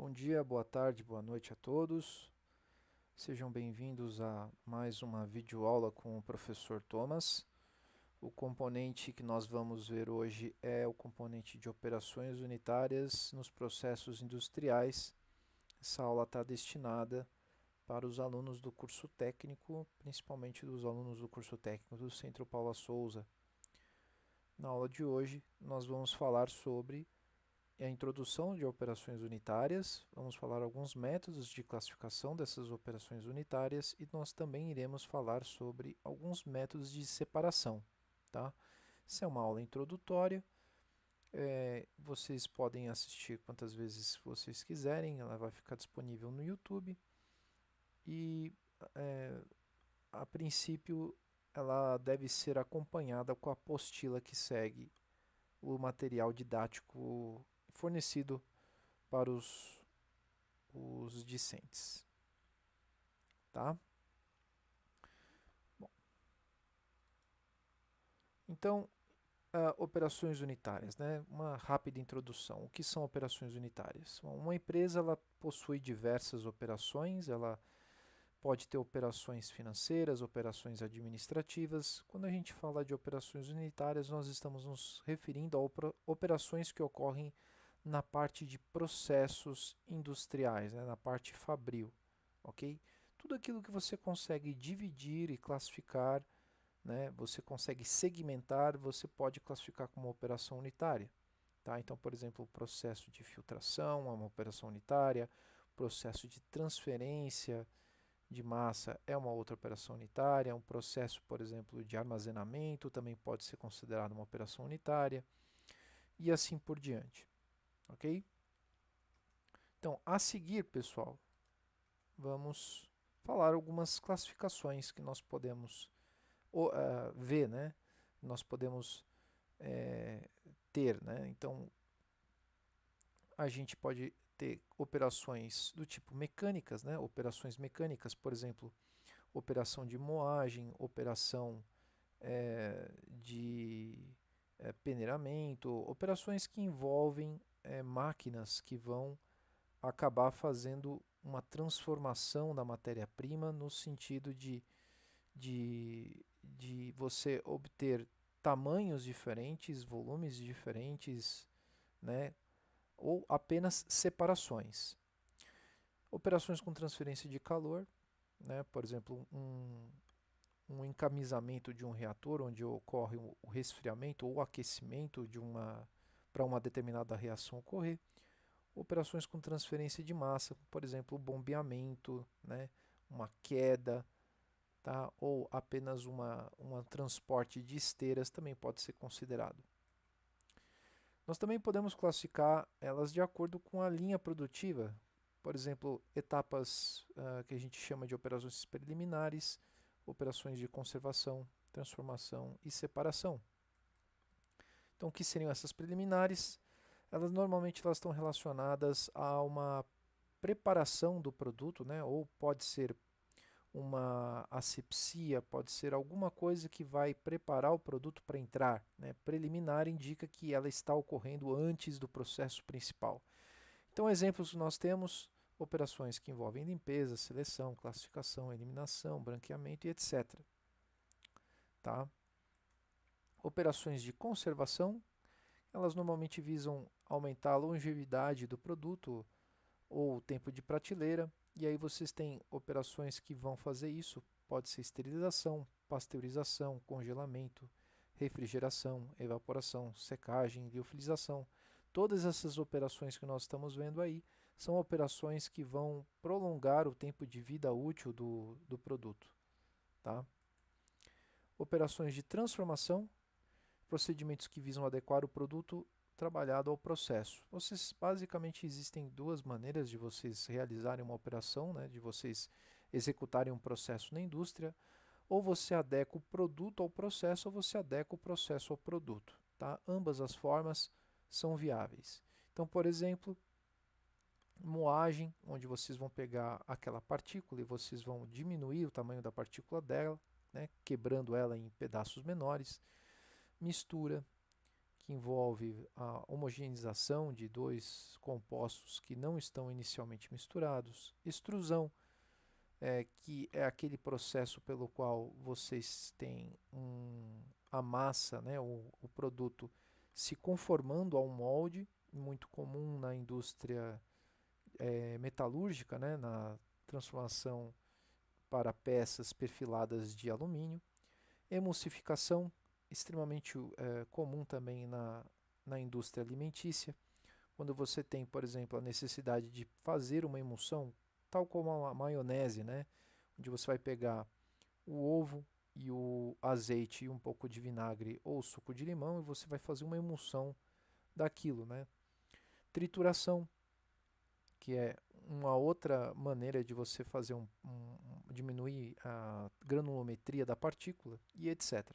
Bom dia, boa tarde, boa noite a todos. Sejam bem-vindos a mais uma videoaula com o professor Thomas. O componente que nós vamos ver hoje é o componente de operações unitárias nos processos industriais. Essa aula está destinada para os alunos do curso técnico, principalmente dos alunos do curso técnico do Centro Paula Souza. Na aula de hoje, nós vamos falar sobre a introdução de operações unitárias, vamos falar alguns métodos de classificação dessas operações unitárias e nós também iremos falar sobre alguns métodos de separação. Tá? Essa é uma aula introdutória, vocês podem assistir quantas vezes vocês quiserem, ela vai ficar disponível no YouTube e a princípio ela deve ser acompanhada com a apostila que segue o material didático fornecido para os discentes. Tá? Bom, então, operações unitárias, né? Uma rápida introdução. O que são operações unitárias? Bom, uma empresa ela possui diversas operações, ela pode ter operações financeiras, operações administrativas. Quando a gente fala de operações unitárias, nós estamos nos referindo a operações que ocorrem na parte de processos industriais, né, na parte fabril, ok? Tudo aquilo que você consegue dividir e classificar, né, você consegue segmentar, você pode classificar como operação unitária. Tá? Então, por exemplo, o processo de filtração é uma operação unitária, processo de transferência de massa é uma outra operação unitária, um processo, por exemplo, de armazenamento também pode ser considerado uma operação unitária, e assim por diante. Ok? Então, a seguir, pessoal, vamos falar algumas classificações que nós podemos ver, né? Nós podemos ter, né? Então, a gente pode ter operações do tipo mecânicas, né? Operações mecânicas, por exemplo, operação de moagem, operação de peneiramento, operações que envolvem máquinas que vão acabar fazendo uma transformação da matéria-prima no sentido de você obter tamanhos diferentes, volumes diferentes, né? Ou apenas separações. Operações com transferência de calor, né? Por exemplo, um encamisamento de um reator onde ocorre o resfriamento ou aquecimento para uma determinada reação ocorrer. Operações com transferência de massa, por exemplo, o bombeamento, né, uma queda, tá, ou apenas um transporte de esteiras também pode ser considerado. Nós também podemos classificar elas de acordo com a linha produtiva, por exemplo, etapas que a gente chama de operações preliminares, operações de conservação, transformação e separação. Então, o que seriam essas preliminares? Elas normalmente estão relacionadas a uma preparação do produto, né? Ou pode ser uma asepsia, pode ser alguma coisa que vai preparar o produto para entrar. Né? Preliminar indica que ela está ocorrendo antes do processo principal. Então, exemplos que nós temos, operações que envolvem limpeza, seleção, classificação, eliminação, branqueamento e etc. Tá? Operações de conservação, elas normalmente visam aumentar a longevidade do produto ou o tempo de prateleira, e aí vocês têm operações que vão fazer isso, pode ser esterilização, pasteurização, congelamento, refrigeração, evaporação, secagem, liofilização. Todas essas operações que nós estamos vendo aí são operações que vão prolongar o tempo de vida útil do produto. Tá? Operações de transformação, procedimentos que visam adequar o produto trabalhado ao processo. Basicamente existem duas maneiras de vocês realizarem uma operação, né, de vocês executarem um processo na indústria, ou você adequa o produto ao processo, ou você adequa o processo ao produto. Tá? Ambas as formas são viáveis. Então, por exemplo, moagem, onde vocês vão pegar aquela partícula e vocês vão diminuir o tamanho da partícula dela, né, quebrando ela em pedaços menores. Mistura, que envolve a homogeneização de dois compostos que não estão inicialmente misturados, extrusão, que é aquele processo pelo qual vocês têm a massa, né, o produto se conformando a um molde, muito comum na indústria metalúrgica, né, na transformação para peças perfiladas de alumínio. Emulsificação, extremamente comum também na indústria alimentícia, quando você tem, por exemplo, a necessidade de fazer uma emulsão, tal como a maionese, né, onde você vai pegar o ovo e o azeite e um pouco de vinagre ou suco de limão e você vai fazer uma emulsão daquilo, né? Trituração, que é uma outra maneira de você fazer diminuir a granulometria da partícula e etc.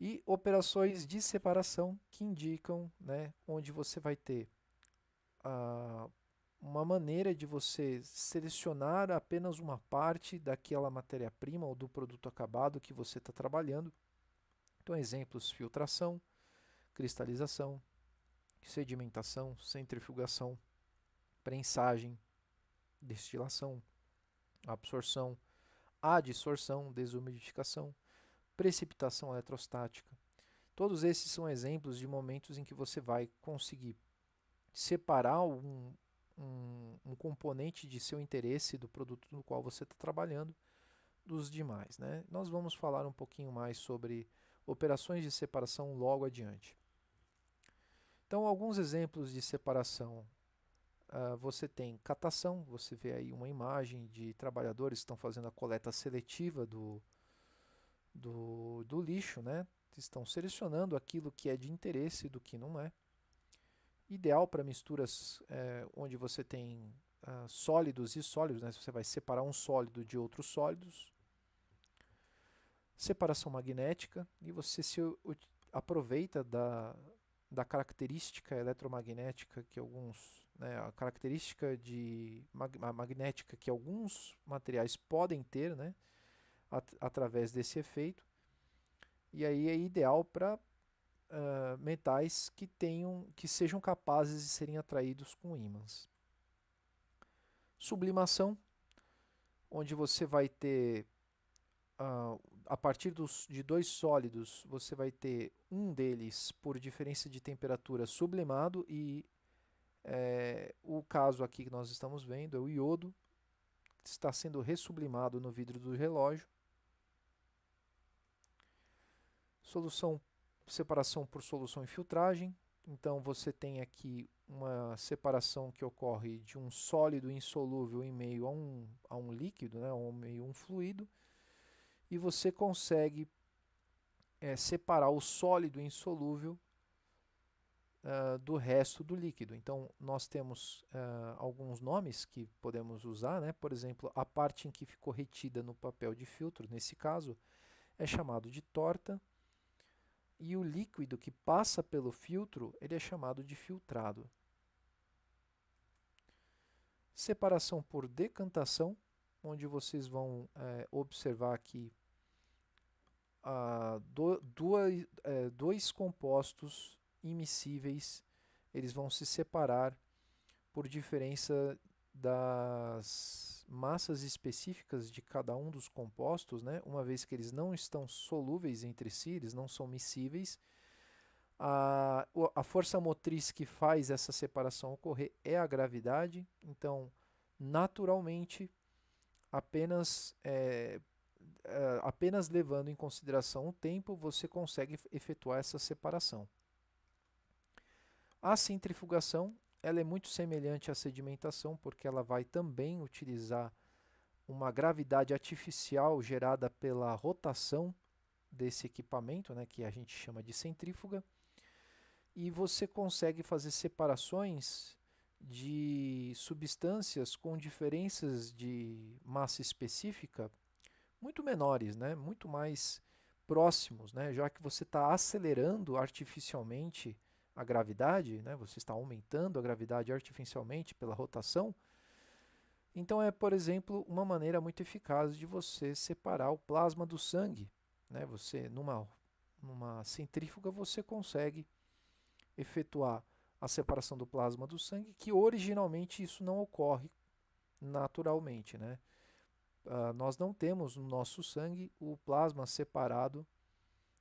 E operações de separação que indicam, né, onde você vai ter uma maneira de você selecionar apenas uma parte daquela matéria-prima ou do produto acabado que você está trabalhando. Então, exemplos: filtração, cristalização, sedimentação, centrifugação, prensagem, destilação, absorção, adsorção, desumidificação, precipitação eletrostática. Todos esses são exemplos de momentos em que você vai conseguir separar um componente de seu interesse do produto no qual você está trabalhando dos demais, né? Nós vamos falar um pouquinho mais sobre operações de separação logo adiante. Então, alguns exemplos de separação. Você tem catação, você vê aí uma imagem de trabalhadores que estão fazendo a coleta seletiva do lixo, né? Estão selecionando aquilo que é de interesse do que não é. Ideal para misturas onde você tem sólidos e sólidos, né? Você vai separar um sólido de outros sólidos. Separação magnética, e você se aproveita da característica eletromagnética que alguns, né, a característica magnética que alguns materiais podem ter, né, através desse efeito. E aí é ideal para metais que sejam capazes de serem atraídos com ímãs. Sublimação, onde você vai ter a partir de dois sólidos, você vai ter um deles por diferença de temperatura sublimado e o caso aqui que nós estamos vendo é o iodo, que está sendo ressublimado no vidro do relógio. Separação por solução e filtragem. Então você tem aqui uma separação que ocorre de um sólido insolúvel em meio a um líquido, né, ou meio a um fluido, e você consegue separar o sólido insolúvel do resto do líquido. Então nós temos alguns nomes que podemos usar, né? Por exemplo, a parte em que ficou retida no papel de filtro, nesse caso, é chamado de torta, e o líquido que passa pelo filtro ele é chamado de filtrado. Separação por decantação, onde vocês vão observar aqui dois compostos immiscíveis, eles vão se separar por diferença das massas específicas de cada um dos compostos, né? Uma vez que eles não estão solúveis entre si, eles não são miscíveis. A força motriz que faz essa separação ocorrer é a gravidade, então, naturalmente, apenas levando em consideração o tempo, você consegue efetuar essa separação. A centrifugação ela é muito semelhante à sedimentação, porque ela vai também utilizar uma gravidade artificial gerada pela rotação desse equipamento, né, que a gente chama de centrífuga, e você consegue fazer separações de substâncias com diferenças de massa específica muito menores, né, muito mais próximos, né, já que você está acelerando artificialmente a gravidade, né, você está aumentando a gravidade artificialmente pela rotação. Então por exemplo, uma maneira muito eficaz de você separar o plasma do sangue, né, você numa numa centrífuga, você consegue efetuar a separação do plasma do sangue, que originalmente isso não ocorre naturalmente, né? Nós não temos no nosso sangue o plasma separado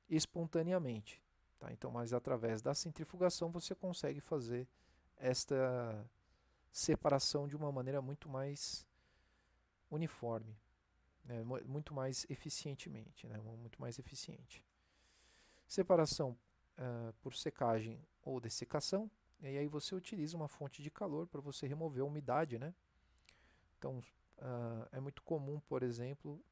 espontaneamente, tá? Então, mas através da centrifugação você consegue fazer esta separação de uma maneira muito mais uniforme, né? Muito mais eficientemente, né? Muito mais eficiente. Separação por secagem ou dessecação, e aí você utiliza uma fonte de calor para você remover a umidade, né? Então, é muito comum, por exemplo,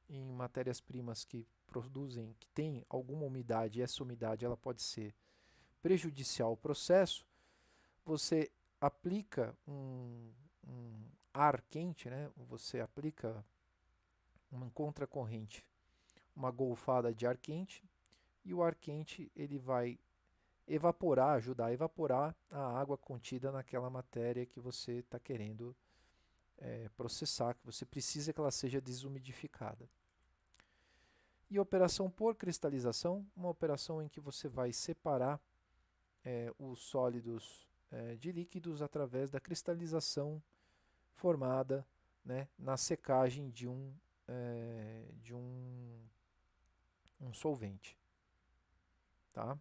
em matérias-primas que produzem, que tem alguma umidade, e essa umidade ela pode ser prejudicial ao processo, você aplica um ar quente, né? Você aplica uma contracorrente, uma golfada de ar quente, e o ar quente ele vai evaporar, ajudar a evaporar a água contida naquela matéria que você está querendo processar, que você precisa que ela seja desumidificada. E operação por cristalização, uma operação em que você vai separar os sólidos de líquidos através da cristalização formada, né, na secagem de um solvente. Tá?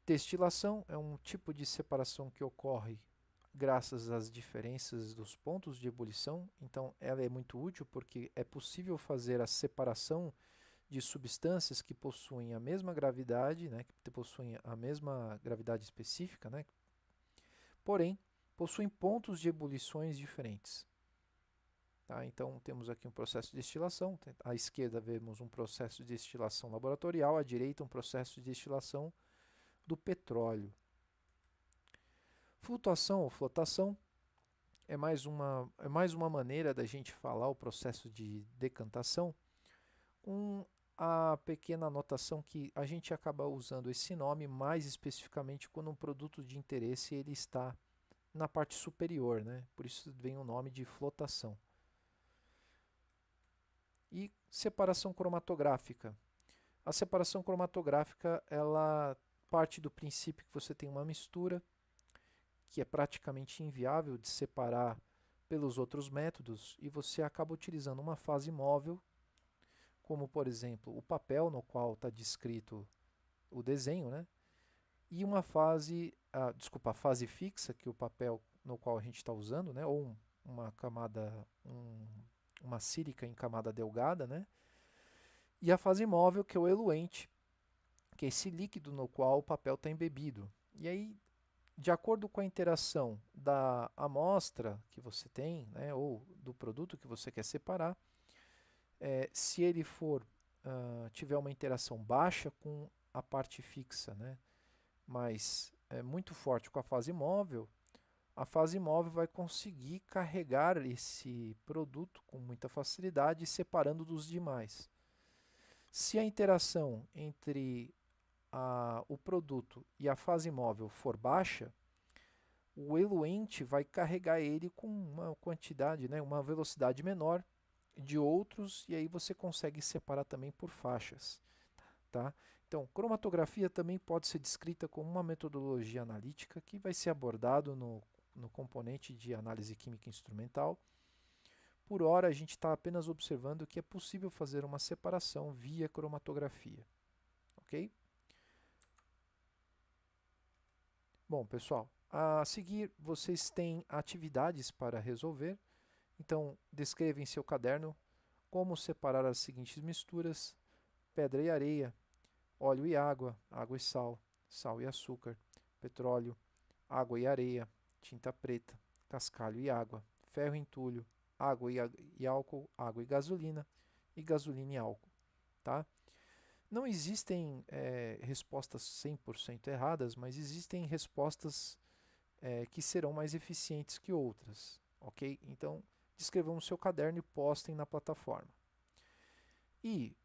Destilação é um tipo de separação que ocorre graças às diferenças dos pontos de ebulição. Então, ela é muito útil porque é possível fazer a separação de substâncias que possuem a mesma gravidade, né, que possuem a mesma gravidade específica, né, porém possuem pontos de ebulições diferentes. Tá? Então, temos aqui um processo de destilação. À esquerda vemos um processo de destilação laboratorial, à direita um processo de destilação do petróleo. Flutuação ou flotação é mais uma maneira da gente falar o processo de decantação, com a pequena anotação que a gente acaba usando esse nome mais especificamente quando um produto de interesse ele está na parte superior, né? Por isso vem o nome de flotação. E separação cromatográfica. A separação cromatográfica ela parte do princípio que você tem uma mistura que é praticamente inviável de separar pelos outros métodos e você acaba utilizando uma fase móvel, como por exemplo o papel no qual está descrito o desenho, né? E uma fase, a fase fixa, que é o papel no qual a gente está usando, né? Ou uma camada, uma sílica em camada delgada, né? E a fase móvel, que é o eluente, que é esse líquido no qual o papel está embebido. E aí, de acordo com a interação da amostra que você tem, né, ou do produto que você quer separar, se ele tiver uma interação baixa com a parte fixa, né, mas muito forte com a fase móvel vai conseguir carregar esse produto com muita facilidade, separando dos demais. Se a interação entre o produto e a fase móvel for baixa, o eluente vai carregar ele com uma quantidade, né, uma velocidade menor de outros, e aí você consegue separar também por faixas. Tá? Então, cromatografia também pode ser descrita como uma metodologia analítica que vai ser abordado no componente de análise química instrumental. Por hora, a gente está apenas observando que é possível fazer uma separação via cromatografia. Ok? Bom, pessoal, a seguir vocês têm atividades para resolver. Então, descreva em seu caderno como separar as seguintes misturas: pedra e areia, óleo e água, água e sal e açúcar, petróleo, água e areia, tinta preta, cascalho e água, ferro e entulho, água e álcool, água e gasolina e álcool. Tá? Não existem respostas 100% erradas, mas existem respostas que serão mais eficientes que outras. Ok? Então, descrevam no seu caderno e postem na plataforma. E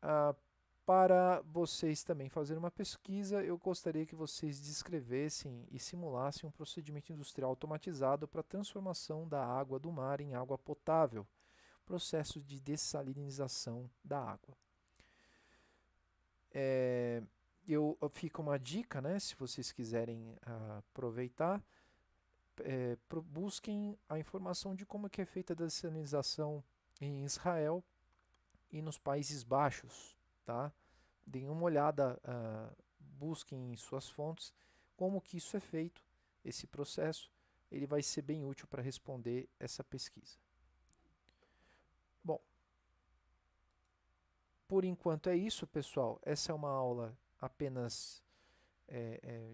para vocês também fazerem uma pesquisa, eu gostaria que vocês descrevessem e simulassem um procedimento industrial automatizado para a transformação da água do mar em água potável, processo de dessalinização da água. Fica uma dica, né, se vocês quiserem aproveitar, busquem a informação de como que é feita a dessalinização em Israel e nos Países Baixos, tá? Deem uma olhada, busquem em suas fontes como que isso é feito, esse processo, ele vai ser bem útil para responder essa pesquisa. Bom, por enquanto é isso, pessoal. Essa é uma aula apenas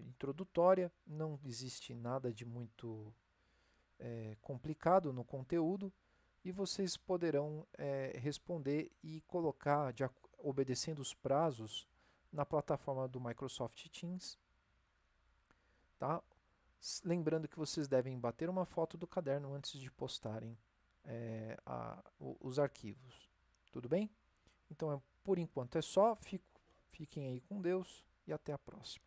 introdutória, não existe nada de muito complicado no conteúdo e vocês poderão responder e colocar, obedecendo os prazos, na plataforma do Microsoft Teams. Tá? Lembrando que vocês devem bater uma foto do caderno antes de postarem os arquivos. Tudo bem? Então, por enquanto é só. Fiquem aí com Deus e até a próxima.